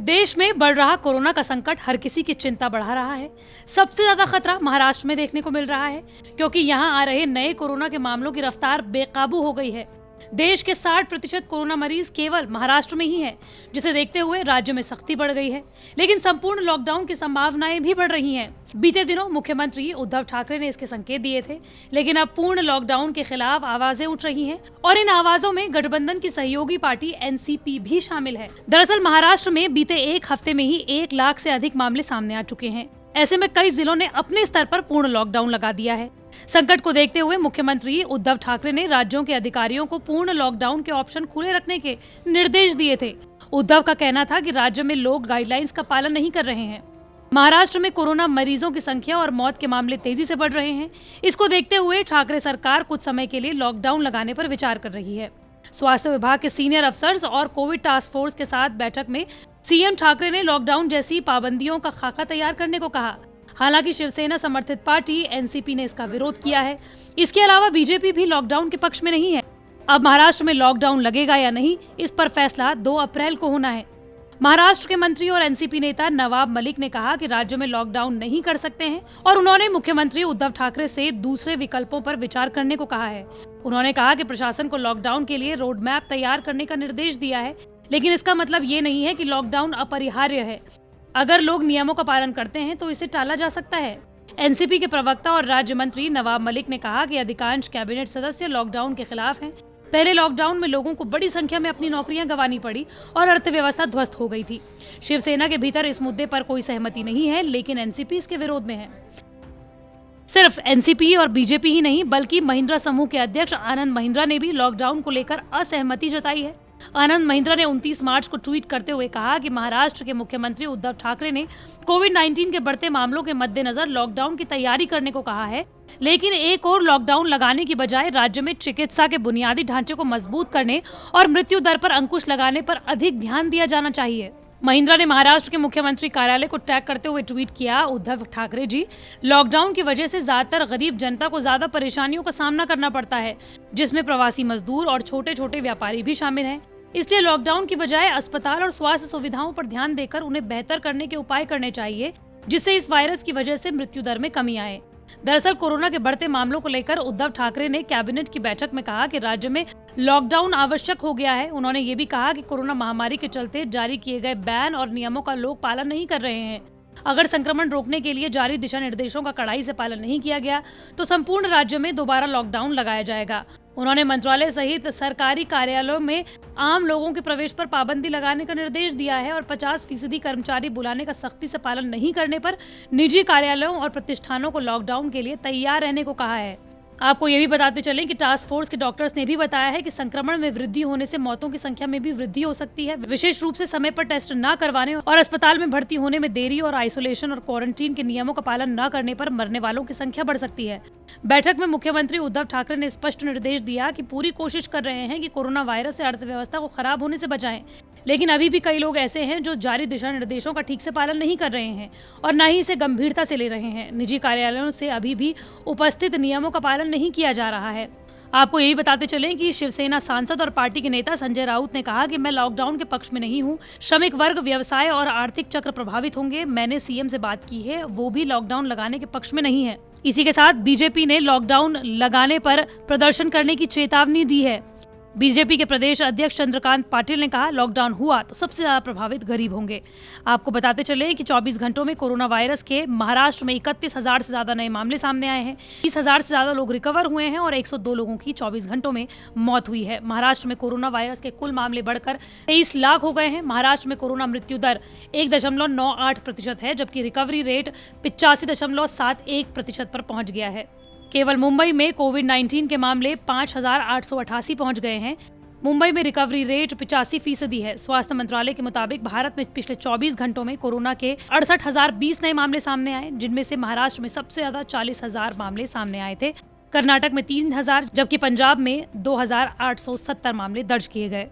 देश में बढ़ रहा कोरोना का संकट हर किसी की चिंता बढ़ा रहा है। सबसे ज्यादा खतरा महाराष्ट्र में देखने को मिल रहा है, क्योंकि यहां आ रहे नए कोरोना के मामलों की रफ्तार बेकाबू हो गई है। देश के 60% कोरोना मरीज केवल महाराष्ट्र में ही है, जिसे देखते हुए राज्य में सख्ती बढ़ गई है। लेकिन संपूर्ण लॉकडाउन की संभावनाएं भी बढ़ रही हैं। बीते दिनों मुख्यमंत्री उद्धव ठाकरे ने इसके संकेत दिए थे, लेकिन अब पूर्ण लॉकडाउन के खिलाफ आवाजें उठ रही हैं और इन आवाजों में गठबंधन की सहयोगी पार्टी एनसीपी भी शामिल है। दरअसल महाराष्ट्र में बीते एक हफ्ते में ही 1 लाख से अधिक मामले सामने आ चुके हैं। ऐसे में कई जिलों ने अपने स्तर पर पूर्ण लॉकडाउन लगा दिया है। संकट को देखते हुए मुख्यमंत्री उद्धव ठाकरे ने राज्यों के अधिकारियों को पूर्ण लॉकडाउन के ऑप्शन खुले रखने के निर्देश दिए थे। उद्धव का कहना था कि राज्य में लोग गाइडलाइंस का पालन नहीं कर रहे हैं। महाराष्ट्र में कोरोना मरीजों की संख्या और मौत के मामले तेजी से बढ़ रहे हैं। इसको देखते हुए ठाकरे सरकार कुछ समय के लिए लॉकडाउन लगाने पर विचार कर रही है। स्वास्थ्य विभाग के सीनियर अफसर्स और कोविड टास्क फोर्स के साथ बैठक में सीएम ठाकरे ने लॉकडाउन जैसी पाबंदियों का खाका तैयार करने को कहा। हालांकि शिवसेना समर्थित पार्टी एनसीपी ने इसका विरोध किया है। इसके अलावा बीजेपी भी लॉकडाउन के पक्ष में नहीं है। अब महाराष्ट्र में लॉकडाउन लगेगा या नहीं, इस पर फैसला 2 अप्रैल को होना है। महाराष्ट्र के मंत्री और एनसीपी नेता नवाब मलिक ने कहा कि राज्य में लॉकडाउन नहीं कर सकते हैं और उन्होंने मुख्यमंत्री उद्धव ठाकरे से दूसरे विकल्पों पर विचार करने को कहा है। उन्होंने कहा कि प्रशासन को लॉकडाउन के लिए रोड मैप तैयार करने का निर्देश दिया है, लेकिन इसका मतलब ये नहीं है कि लॉकडाउन अपरिहार्य है। अगर लोग नियमों का पालन करते हैं तो इसे टाला जा सकता है। एनसीपी के प्रवक्ता और राज्य मंत्री नवाब मलिक ने कहा कि अधिकांश कैबिनेट सदस्य लॉकडाउन के खिलाफ हैं। पहले लॉकडाउन में लोगों को बड़ी संख्या में अपनी नौकरियां गंवानी पड़ी और अर्थव्यवस्था ध्वस्त हो गई थी। शिवसेना के भीतर इस मुद्दे पर कोई सहमति नहीं है, लेकिन एनसीपी इसके विरोध में है। सिर्फ एनसीपी और बीजेपी ही नहीं, बल्कि महिंद्रा समूह के अध्यक्ष आनंद महिंद्रा ने भी लॉकडाउन को लेकर असहमति जताई है। आनंद महिंद्रा ने 29 मार्च को ट्वीट करते हुए कहा कि महाराष्ट्र के मुख्यमंत्री उद्धव ठाकरे ने कोविड-19 के बढ़ते मामलों के मद्देनजर लॉकडाउन की तैयारी करने को कहा है, लेकिन एक और लॉकडाउन लगाने की बजाय राज्य में चिकित्सा के बुनियादी ढांचे को मजबूत करने और मृत्यु दर पर अंकुश लगाने पर अधिक ध्यान दिया जाना चाहिए। महिंद्रा ने महाराष्ट्र के मुख्यमंत्री कार्यालय को टैग करते हुए ट्वीट किया, उद्धव ठाकरे जी, लॉकडाउन की वजह से ज्यादातर गरीब जनता को ज्यादा परेशानियों का सामना करना पड़ता है, जिसमें प्रवासी मजदूर और छोटे छोटे व्यापारी भी शामिल हैं। इसलिए लॉकडाउन की बजाय अस्पताल और स्वास्थ्य सुविधाओं पर ध्यान देकर उन्हें बेहतर करने के उपाय करने चाहिए, जिससे इस वायरस की वजह से मृत्यु दर में कमी आए। दरअसल कोरोना के बढ़ते मामलों को लेकर उद्धव ठाकरे ने कैबिनेट की बैठक में कहा कि राज्य में लॉकडाउन आवश्यक हो गया है। उन्होंने ये भी कहा कि कोरोना महामारी के चलते जारी किए गए बैन और नियमों का लोग पालन नहीं कर रहे हैं। अगर संक्रमण रोकने के लिए जारी दिशा निर्देशों का कड़ाई से पालन नहीं किया गया तो संपूर्ण राज्य में दोबारा लॉकडाउन लगाया जाएगा। उन्होंने मंत्रालय सहित सरकारी कार्यालयों में आम लोगों के प्रवेश पर पाबंदी लगाने का निर्देश दिया है और 50% कर्मचारी बुलाने का सख्ती से पालन नहीं करने पर निजी कार्यालयों और प्रतिष्ठानों को लॉकडाउन के लिए तैयार रहने को कहा है। आपको ये भी बताते चलें कि टास्क फोर्स के डॉक्टर्स ने भी बताया है कि संक्रमण में वृद्धि होने से मौतों की संख्या में भी वृद्धि हो सकती है। विशेष रूप से समय पर टेस्ट न करवाने और अस्पताल में भर्ती होने में देरी और आइसोलेशन और क्वारंटीन के नियमों का पालन न करने पर मरने वालों की संख्या बढ़ सकती है। बैठक में मुख्यमंत्री उद्धव ठाकरे ने स्पष्ट निर्देश दिया कि पूरी कोशिश कर रहे हैं कि कोरोना वायरस से अर्थव्यवस्था को खराब होने से बचाएं, लेकिन अभी भी कई लोग ऐसे हैं जो जारी दिशा निर्देशों का ठीक से पालन नहीं कर रहे हैं और न ही इसे गंभीरता से ले रहे हैं। निजी कार्यालयों से अभी भी उपस्थित नियमों का पालन नहीं किया जा रहा है। आपको यही बताते चलें कि शिवसेना सांसद और पार्टी के नेता संजय राउत ने कहा कि मैं लॉकडाउन के पक्ष में नहीं हूं। श्रमिक वर्ग, व्यवसाय और आर्थिक चक्र प्रभावित होंगे। मैंने सीएम से बात की है, वो भी लॉकडाउन लगाने के पक्ष में नहीं है। इसी के साथ बीजेपी ने लॉकडाउन लगाने पर प्रदर्शन करने की चेतावनी दी है। बीजेपी के प्रदेश अध्यक्ष चंद्रकांत पाटिल ने कहा, लॉकडाउन हुआ तो सबसे ज्यादा प्रभावित गरीब होंगे। आपको बताते चले कि 24 घंटों में कोरोना वायरस के महाराष्ट्र में 31,000 से ज्यादा नए मामले सामने आए हैं। 20,000 से ज्यादा लोग रिकवर हुए हैं और 102 लोगों की 24 घंटों में मौत हुई है। महाराष्ट्र में कोरोना वायरस के कुल मामले बढ़कर 23 लाख हो गए हैं। महाराष्ट्र में कोरोना मृत्यु दर 1.98% है, जबकि रिकवरी रेट 85.71% पर पहुंच गया है। केवल मुंबई में कोविड-19 के मामले 5,888 पहुंच गए हैं। मुंबई में रिकवरी रेट 85% है। स्वास्थ्य मंत्रालय के मुताबिक भारत में पिछले 24 घंटों में कोरोना के 68,020 नए मामले सामने आए, जिनमें से महाराष्ट्र में सबसे ज्यादा 40,000 मामले सामने आए थे। कर्नाटक में 3,000, जबकि पंजाब में 2,870 मामले दर्ज किए गए।